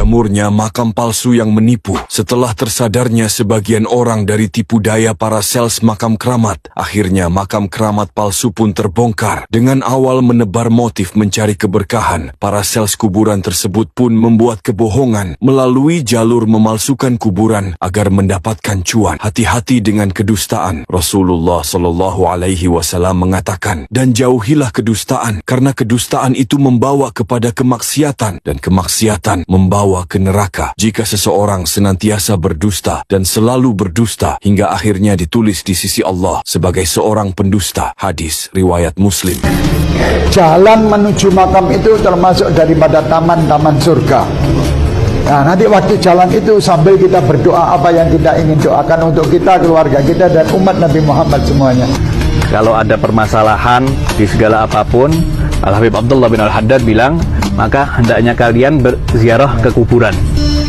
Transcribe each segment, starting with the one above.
menjamurnya makam palsu yang menipu. Setelah tersadarnya sebagian orang dari tipu daya para sales makam keramat, akhirnya makam keramat palsu pun terbongkar. Dengan awal menebar motif mencari keberkahan, para sales kuburan tersebut pun membuat kebohongan melalui jalur memalsukan kuburan agar mendapatkan cuan. Hati-hati dengan kedustaan. Rasulullah SAW mengatakan, dan jauhilah kedustaan, karena kedustaan itu membawa kepada kemaksiatan, dan kemaksiatan membawa ke neraka. Jika seseorang senantiasa berdusta dan selalu berdusta hingga akhirnya ditulis di sisi Allah sebagai seorang pendusta. Hadis riwayat Muslim. Jalan menuju makam itu termasuk daripada taman-taman surga. Nah, nanti waktu jalan itu sambil kita berdoa apa yang kita ingin doakan untuk kita, keluarga kita, dan umat Nabi Muhammad semuanya. Kalau ada permasalahan di segala apapun, Al-Habib Abdullah bin Al-Haddad bilang, maka hendaknya kalian berziarah ke kuburan.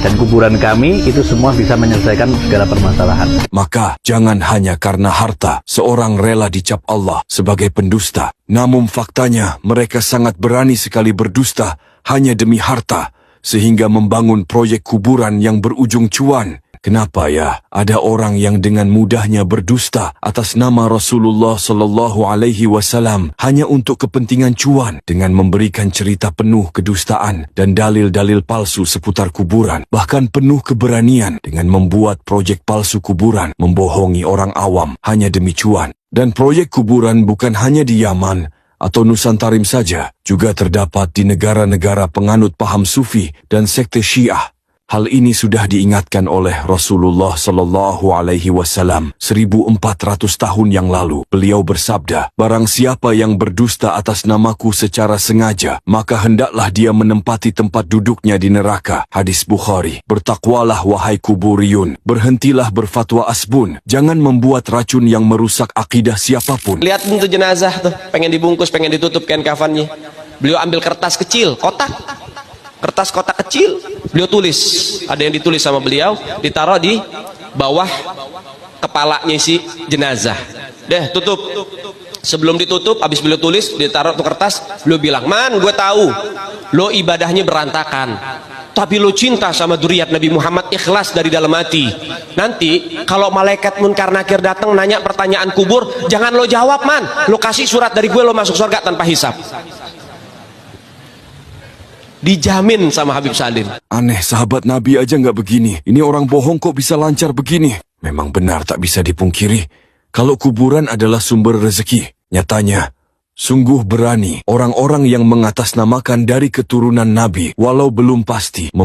Dan kuburan kami itu semua bisa menyelesaikan segala permasalahan. Maka jangan hanya karena harta seorang rela dicap Allah sebagai pendusta. Namun faktanya mereka sangat berani sekali berdusta hanya demi harta, sehingga membangun proyek kuburan yang berujung cuan. Kenapa ya ada orang yang dengan mudahnya berdusta atas nama Rasulullah SAW hanya untuk kepentingan cuan, dengan memberikan cerita penuh kedustaan dan dalil-dalil palsu seputar kuburan, bahkan penuh keberanian dengan membuat proyek palsu kuburan, membohongi orang awam hanya demi cuan. Dan proyek kuburan bukan hanya di Yaman atau Nusantarim saja, juga terdapat di negara-negara penganut paham sufi dan sekte Syiah. Hal ini sudah diingatkan oleh Rasulullah SAW 1400 tahun yang lalu. Beliau bersabda, barang siapa yang berdusta atas namaku secara sengaja, maka hendaklah dia menempati tempat duduknya di neraka. Hadis Bukhari. Bertakwalah wahai kuburiyun, berhentilah berfatwa asbun, jangan membuat racun yang merusak akidah siapapun. Lihat bentuk jenazah tuh, pengen dibungkus, pengen ditutup kain kafannya. Beliau ambil kertas kecil, kertas kotak kecil, beliau tulis, ada yang ditulis sama beliau, ditaruh di bawah kepalanya si jenazah. Deh, tutup. Sebelum ditutup, habis beliau tulis, ditaruh tuh kertas, beliau bilang, man, gue tahu lo ibadahnya berantakan, tapi lo cinta sama dzurriyyat Nabi Muhammad, ikhlas dari dalam hati. Nanti kalau malaikat munkar nakir datang nanya pertanyaan kubur, jangan lo jawab, man, lo kasih surat dari gue, lo masuk surga tanpa hisab. Dijamin sama Habib Salim. Aneh, sahabat Nabi aja nggak begini. Ini orang bohong kok bisa lancar begini. Memang benar tak bisa dipungkiri, kalau kuburan adalah sumber rezeki. Nyatanya, sungguh berani orang-orang yang mengatasnamakan dari keturunan Nabi, walau belum pasti